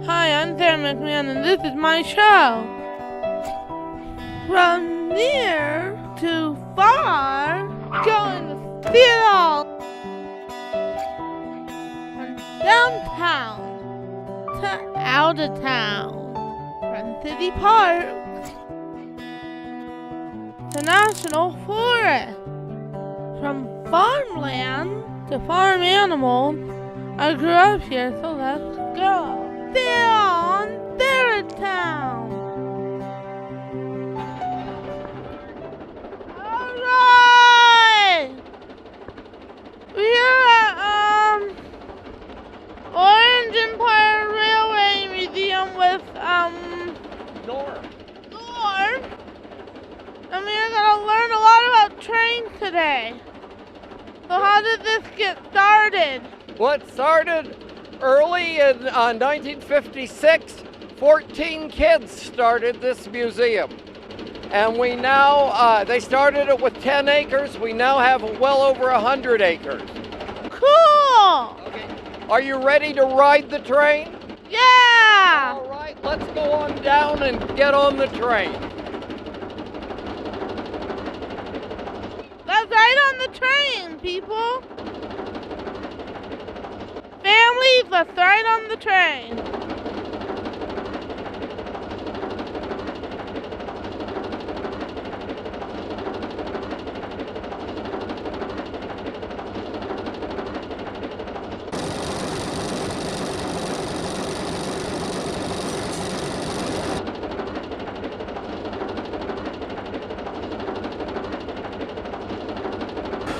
Hi, I'm Sara McMahon, and this is my show. From near to far, going to see it all. From downtown to out of town. From city parks to national forest. From farmland to farm animals. I grew up here, so let's go. Down there town. Alright! We're at Orange Empire Railway Museum with Norm. And we're gonna learn a lot about trains today. So how did this get started? What started early in 1956, 14 kids started this museum. And we now, they started it with 10 acres. We now have well over 100 acres. Cool! Okay. Are you ready to ride the train? Yeah! All right, let's go on down and get on the train. Let's ride on the train, people. Families, let's ride on the train.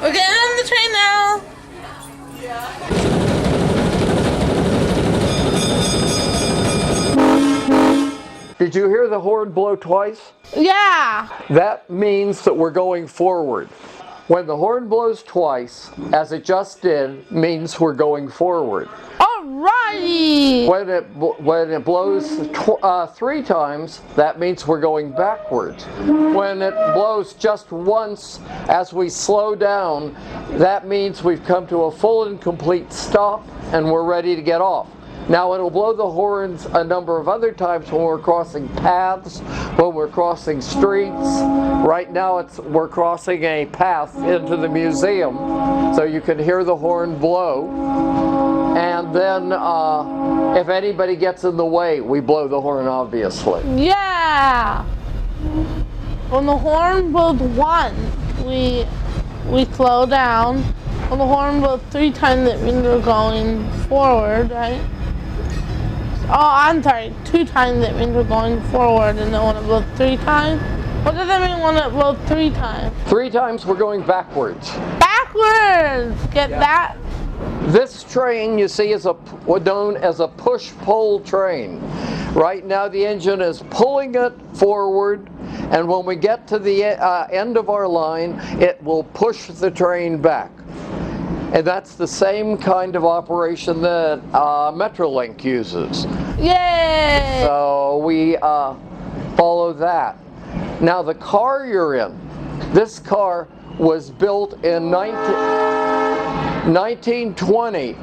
We're getting on the train now. Did you hear the horn blow twice? Yeah. That means that we're going forward. When the horn blows twice, as it just did, means we're going forward. Alrighty. When it blows 3 times, that means we're going backwards. When it blows just once, as we slow down, that means we've come to a full and complete stop and we're ready to get off. Now it'll blow the horns a number of other times when we're crossing paths, when we're crossing streets. Right now we're crossing a path into the museum, so you can hear the horn blow. And then if anybody gets in the way, we blow the horn, obviously. Yeah. When the horn blows once, we slow down. When the horn blows 3 times, that means we're going forward, right? Oh, I'm sorry, 2 times it means we're going forward, and then when it blows 3 times? What does that mean when it blows 3 times? 3 times we're going backwards. Backwards! Get that? This train, you see, is known as a push-pull train. Right now the engine is pulling it forward, and when we get to the end of our line, it will push the train back. And that's the same kind of operation that Metrolink uses. Yay! So we follow that. Now the car you're in, this car was built in 1920.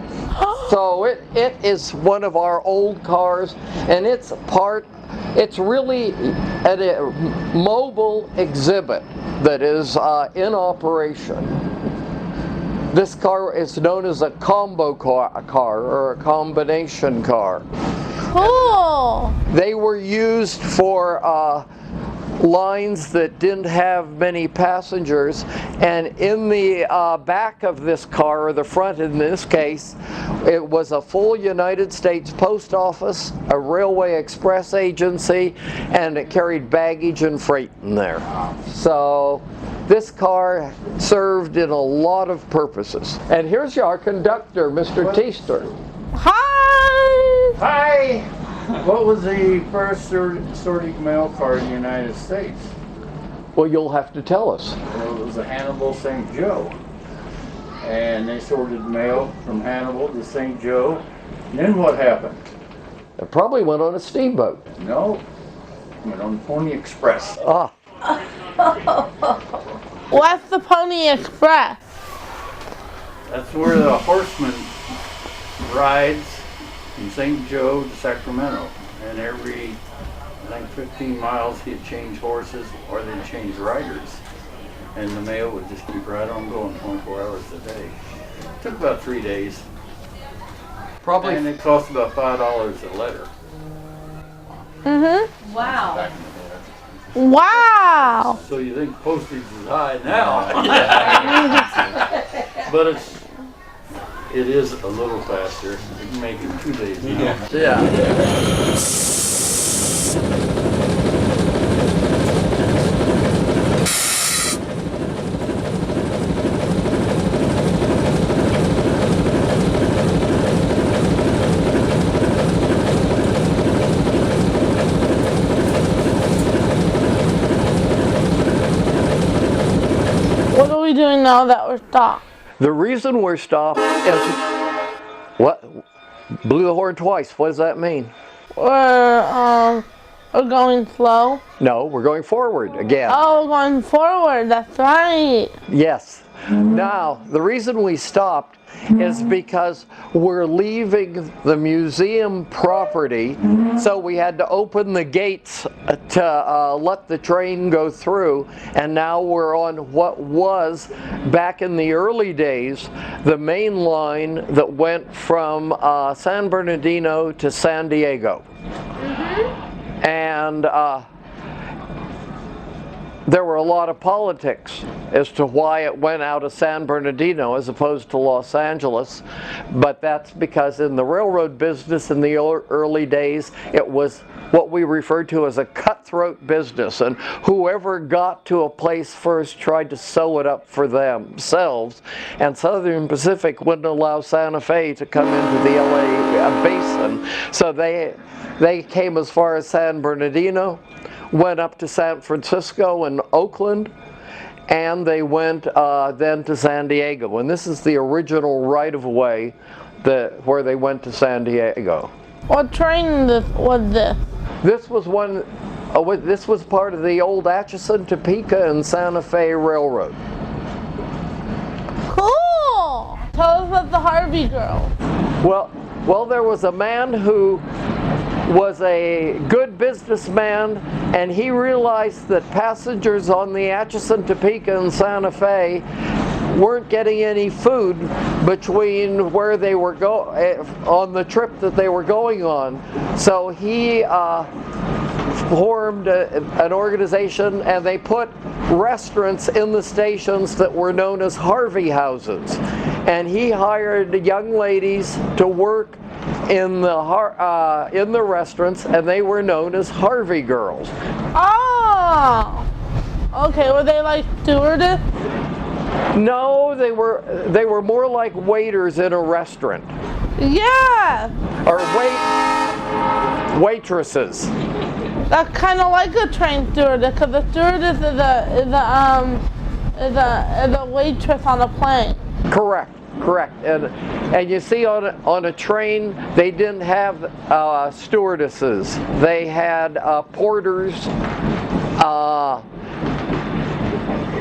So it is one of our old cars, and it's really a mobile exhibit that is in operation. This car is known as a combo car or a combination car. Cool! They were used for lines that didn't have many passengers, and in the back of this car, or the front in this case, it was a full United States Post Office, a railway express agency, and it carried baggage and freight in there. So this car served in a lot of purposes. And here's our conductor, Mr. Teaster. Hi! Hi! What was the first sorting mail car in the United States? Well, you'll have to tell us. Well, it was a Hannibal St. Joe. And they sorted mail from Hannibal to St. Joe. And then what happened? It probably went on a steamboat. No, it went on the Pony Express. Ah. What's the Pony Express? That's where the horseman rides from St. Joe to Sacramento. And every, I think, 15 miles he'd change horses or they'd change riders. And the mail would just keep right on going 24 hours a day. It took about 3 days. Probably. And it cost about $5 a letter. Mm-hmm. Wow. Back in the day, that's expensive. Wow. So you think postage is high now. But it is a little faster. You can make it 2 days now. Yeah. What are we doing now that we're stopped? The reason we're stopped is what? Blew the horn twice. What does that mean? We're going slow. No, we're going forward again. Oh, we're going forward. That's right. Yes. Now, the reason we stopped is because we're leaving the museum property, so we had to open the gates to let the train go through, and now we're on what was, back in the early days, the main line that went from San Bernardino to San Diego. And there were a lot of politics as to why it went out of San Bernardino as opposed to Los Angeles, but that's because in the railroad business in the early days, it was what we referred to as a cutthroat business, and whoever got to a place first tried to sew it up for themselves, and Southern Pacific wouldn't allow Santa Fe to come into the LA basin, so they came as far as San Bernardino, went up to San Francisco and Oakland, and they went then to San Diego. And this is the original right-of-way where they went to San Diego. What train was this? This was one. This was part of the old Atchison, Topeka, and Santa Fe Railroad. Cool! Tell us about the Harvey girls. Well, there was a man who was a good businessman, and he realized that passengers on the Atchison, Topeka, and Santa Fe weren't getting any food between where they were on the trip that they were going on. So he formed an organization, and they put restaurants in the stations that were known as Harvey houses. And he hired young ladies to work in the restaurants, and they were known as Harvey girls. Oh! Okay, were they like stewardess? No, they were more like waiters in a restaurant. Yeah! Or waitresses. That's kind of like a train stewardess, because the stewardess is a waitress on a plane. Correct. And you see on a train, they didn't have stewardesses. They had porters,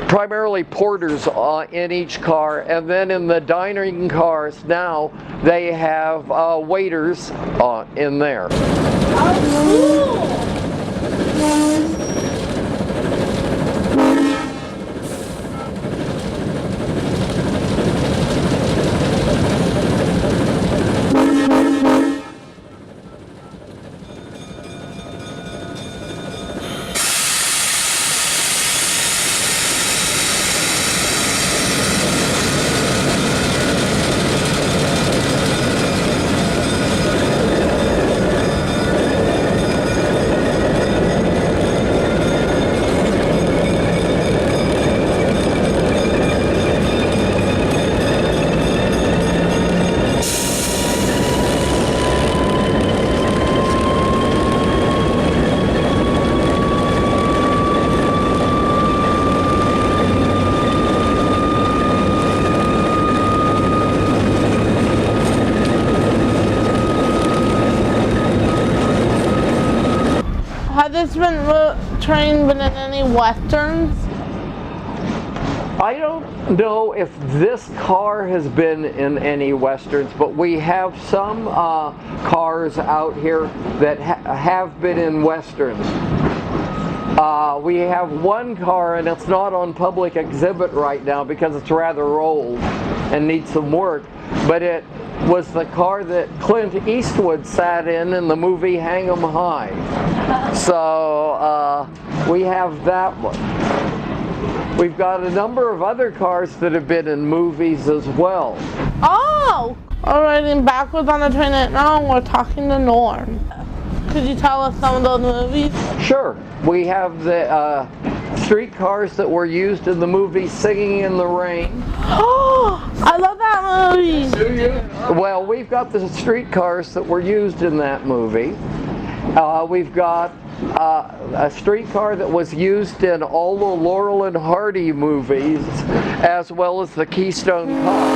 primarily porters in each car, and then in the dining cars now, they have waiters in there. Oh, cool! Has this train been in any westerns? I don't know if this car has been in any westerns, but we have some cars out here that have been in westerns. We have one car, and it's not on public exhibit right now because it's rather old and needs some work, but it was the car that Clint Eastwood sat in the movie Hang 'em High. So we have that one. We've got a number of other cars that have been in movies as well. Oh! We're riding backwards on the train right now, and we're talking to Norm. Could you tell us some of those movies? Sure. We have the streetcars that were used in the movie Singing in the Rain. Oh! I love that movie! Do you? Well, we've got the streetcars that were used in that movie. We've got a streetcar that was used in all the Laurel and Hardy movies, as well as the Keystone Cop.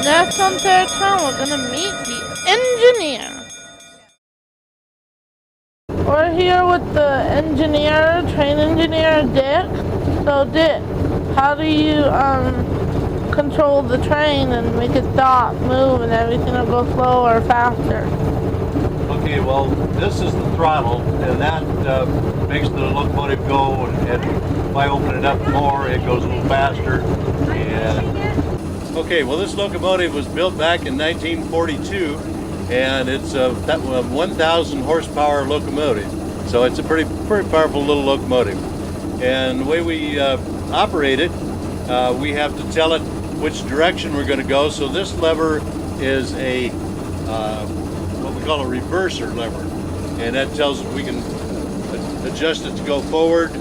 Next on Third Town, we're gonna meet the engineer. We're here with the engineer, train engineer, Dick. So Dick, how do you control the train and make it stop, move, and everything will go slower or faster? Okay, well, this is the throttle, and that makes the locomotive go, and if I open it up more, it goes a little faster. Okay, well, this locomotive was built back in 1942, and it's a 1,000 horsepower locomotive. So it's a pretty powerful little locomotive. And the way we operate it, we have to tell it which direction we're going to go. So this lever is a what we call a reverser lever, and that tells us we can adjust it to go forward,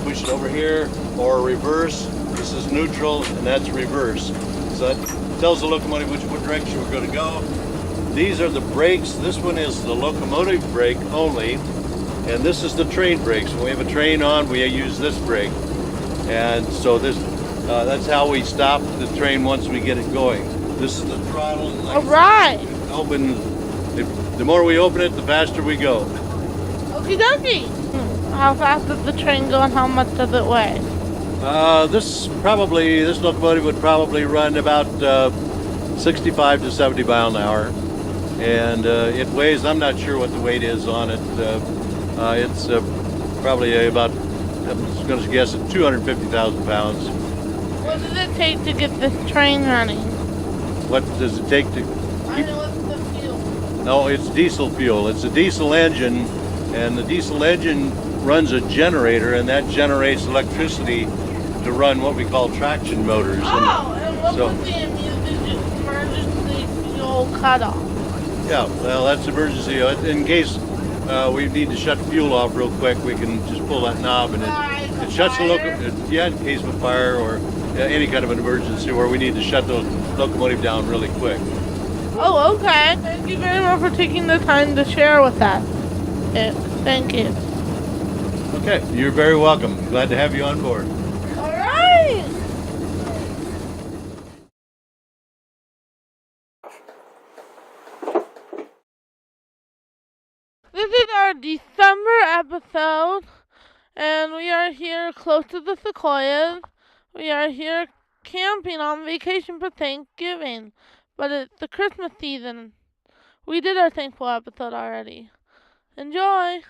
push it over here, or reverse. This is neutral, and that's reverse. So that tells the locomotive which direction we're going to go. These are the brakes. This one is the locomotive brake only, and this is the train brakes. When we have a train on, we use this brake, and so that's how we stop the train once we get it going. This is the throttle. And like All right. The more we open it, the faster we go. Okie dokie. How fast does the train go and how much does it weigh? This locomotive would probably run about 65 to 70 miles an hour, and it weighs, I'm not sure what the weight is on it. It's probably about, I'm going to guess, 250,000 pounds. What does it take to get this train running? What does it take to? I know what's the fuel. No, it's diesel fuel. It's a diesel engine, and the diesel engine runs a generator, and that generates electricity to run what we call traction motors. And what was the emergency fuel cutoff? Yeah, well, that's emergency. In case we need to shut the fuel off real quick, we can just pull that knob, and it shuts the locomotive. Yeah, in case of a fire or any kind of an emergency where we need to shut the locomotive down really quick. Oh, okay. Thank you very much for taking the time to share with us. Thank you. Okay, you're very welcome. Glad to have you on board. All right. This is our December episode, and we are here close to the Sequoias. We are here camping on vacation for Thanksgiving, but it's the Christmas season. We did our thankful episode already. Enjoy!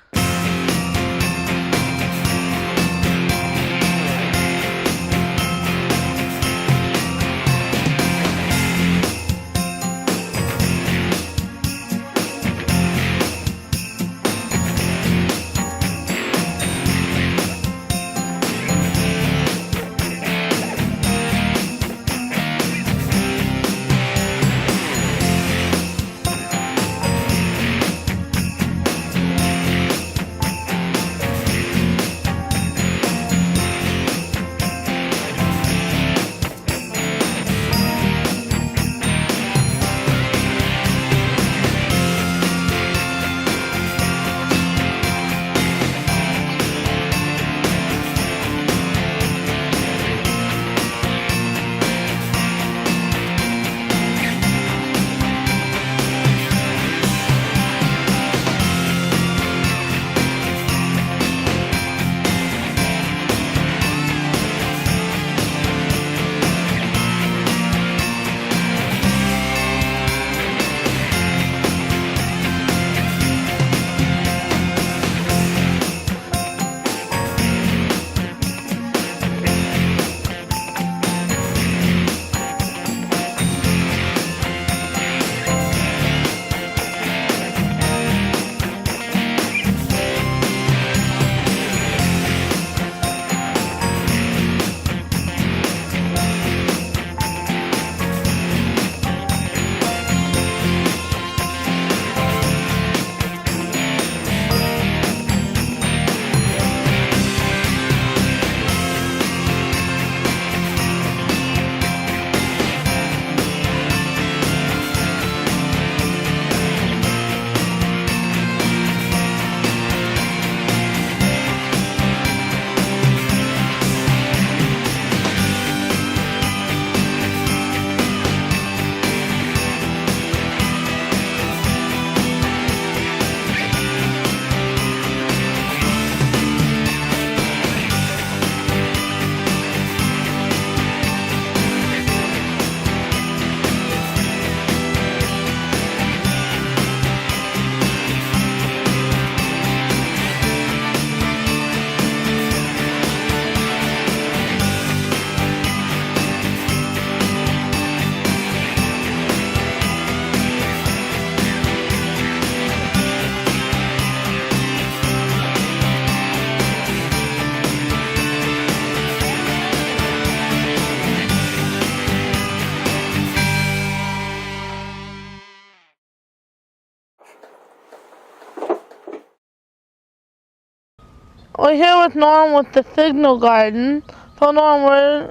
We're here with Norm with the Signal Garden. So Norm,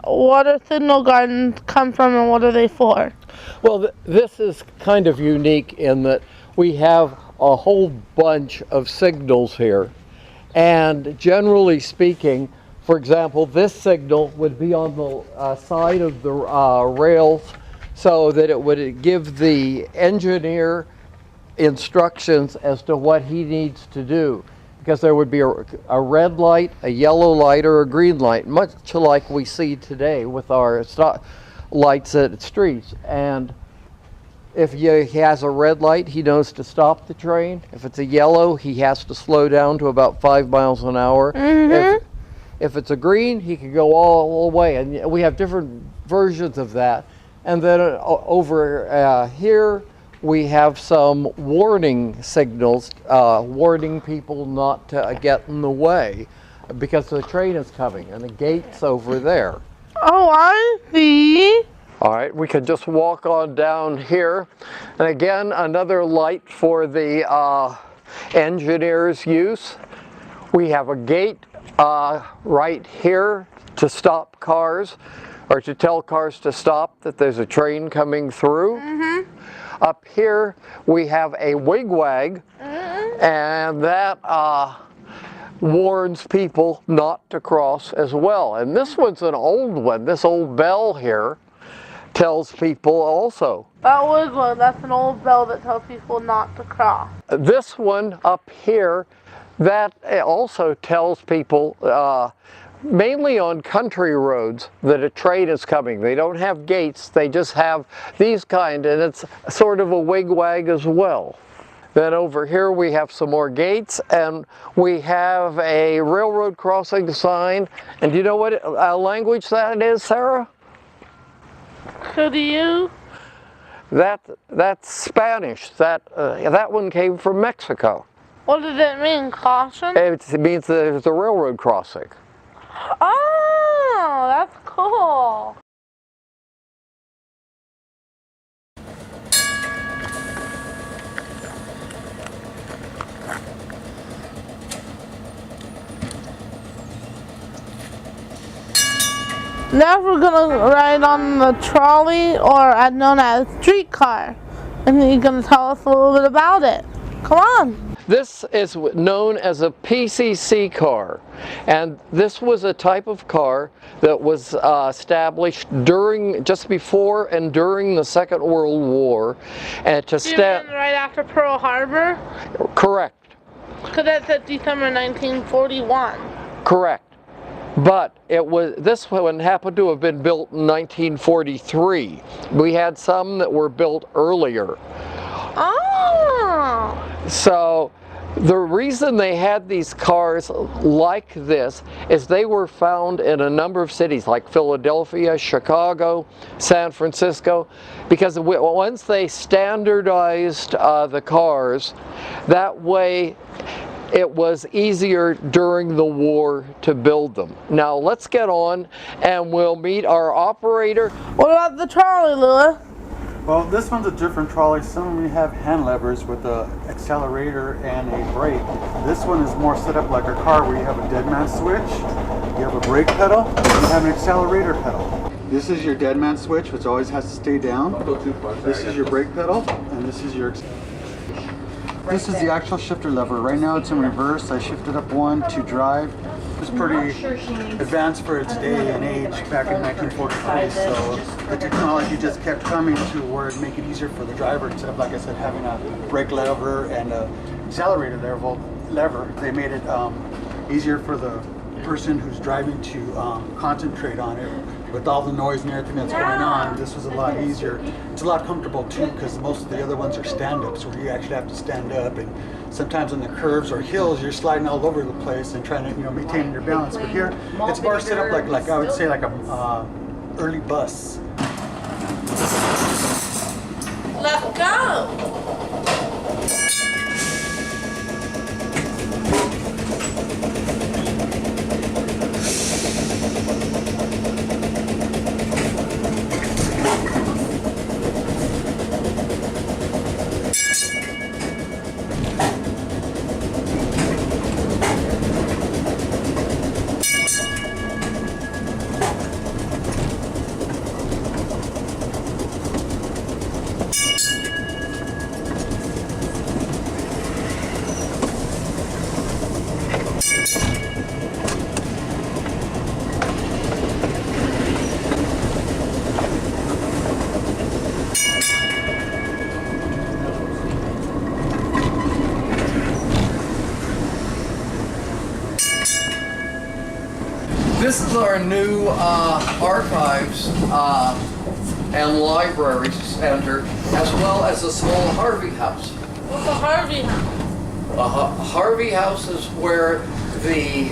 what do Signal Gardens come from and what are they for? Well, this is kind of unique in that we have a whole bunch of signals here. And generally speaking, for example, this signal would be on the side of the rails so that it would give the engineer instructions as to what he needs to do. Because there would be a red light, a yellow light, or a green light, much like we see today with our stop lights at streets. And if he has a red light, he knows to stop the train. If it's a yellow, he has to slow down to about 5 miles an hour. Mm-hmm. If it's a green, he can go all the way. And we have different versions of that. And then over here, we have some warning signals, warning people not to get in the way because the train is coming and the gate's over there. Oh, I see. All right, we can just walk on down here. And again, another light for the engineer's use. We have a gate right here to stop cars or to tell cars to stop that there's a train coming through. Mm-hmm. Up here we have a wigwag, and that warns people not to cross as well. And this one's an old one. This old bell here tells people also. That was one. That's an old bell that tells people not to cross. This one up here, that also tells people, mainly on country roads, that a train is coming. They don't have gates, they just have these kind, and it's sort of a wigwag as well. Then over here we have some more gates, and we have a railroad crossing sign. And do you know what language that is, Sarah? Could you? That's Spanish. That one came from Mexico. What does it mean, caution? It means there's a railroad crossing. Oh, that's cool. Now we're gonna ride on the trolley, or known as streetcar, and you're gonna tell us a little bit about it. Come on. This is known as a PCC car, and this was a type of car that was established just before and during the Second World War, and to stand right after Pearl Harbor. Correct. Because that said December 1941. Correct. But this one happened to have been built in 1943. We had some that were built earlier. Oh. So the reason they had these cars like this is they were found in a number of cities like Philadelphia, Chicago, San Francisco, because once they standardized the cars, that way it was easier during the war to build them. Now let's get on and we'll meet our operator. What about the trolley, Lewis? Well, this one's a different trolley. Some of them have hand levers with an accelerator and a brake. This one is more set up like a car where you have a dead man switch, you have a brake pedal, and you have an accelerator pedal. This is your dead man switch, which always has to stay down. This is your brake pedal, and this is your accelerator. This is the actual shifter lever. Right now it's in reverse. I shifted up one to drive. It's pretty advanced for its day and age back in 1943. So the technology just kept coming to where it make it easier for the driver instead of, like I said, having a brake lever and a accelerator lever. They made it easier for the person who's driving to concentrate on it. With all the noise and everything that's going on, this was a lot easier. It's a lot comfortable too, because most of the other ones are stand-ups where you actually have to stand up, and sometimes on the curves or hills you're sliding all over the place and trying to maintain your balance. But here it's more set up like I would say like a early bus. Let's go. This is our new archives and library center, as well as a small Harvey house. What's a Harvey house? Harvey house is where the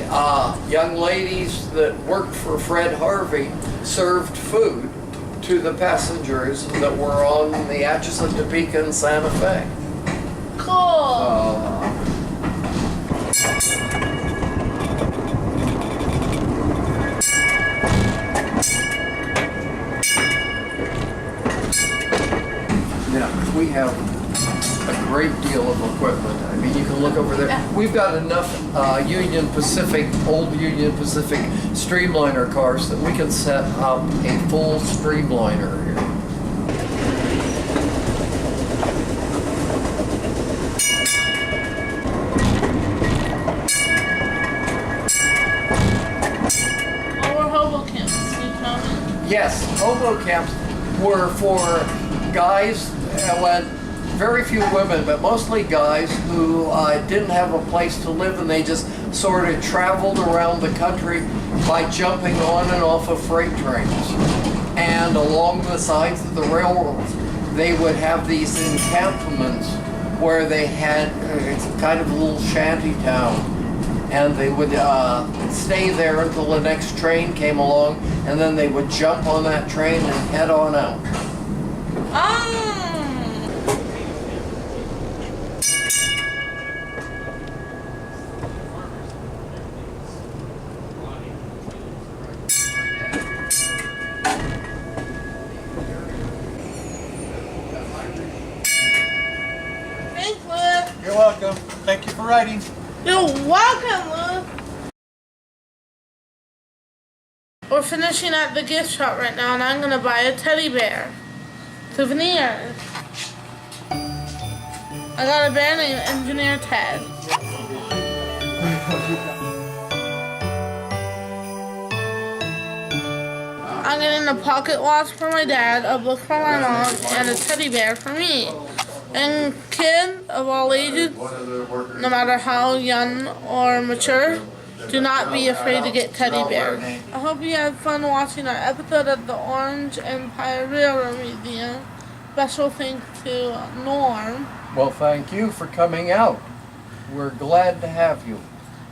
young ladies that worked for Fred Harvey served food to the passengers that were on the Atchison, Topeka, and Santa Fe. Cool. Yeah, we have a great deal of equipment. I mean, you can look over there. We've got enough Union Pacific, old Union Pacific Streamliner cars that we can set up a full Streamliner here. Our hobo camps, you coming? Yes, hobo camps were for guys, very few women, but mostly guys who didn't have a place to live, and they just sort of traveled around the country by jumping on and off of freight trains. And along the sides of the railroads, they would have these encampments where they had it's kind of a little shanty town, and they would stay there until the next train came along, and then they would jump on that train and head on out. Thanks, Luke. You're welcome. Thank you for writing. You're welcome, Luke. We're finishing at the gift shop right now, and I'm gonna buy a teddy bear. Souvenirs. I got a bear named Engineer Ted. I'm getting a pocket watch for my dad, a book for my mom, and a teddy bear for me. And kids of all ages, no matter how young or mature, do not be afraid to get teddy bears. I hope you had fun watching our episode at the Orange Empire Railroad Museum. Special thanks to Norm. Well, thank you for coming out. We're glad to have you.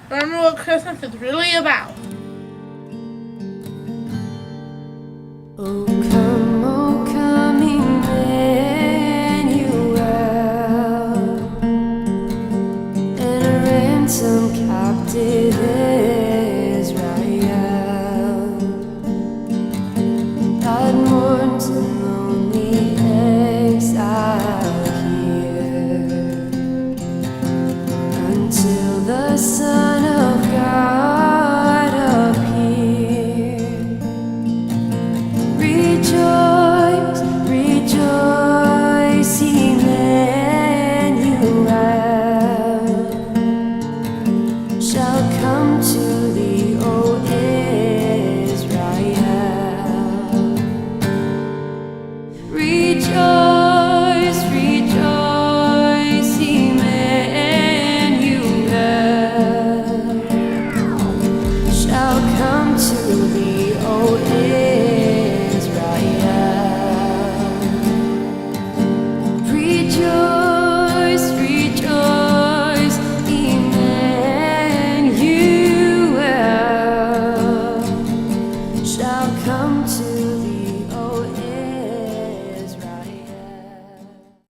Remember what Christmas is really about. Oh.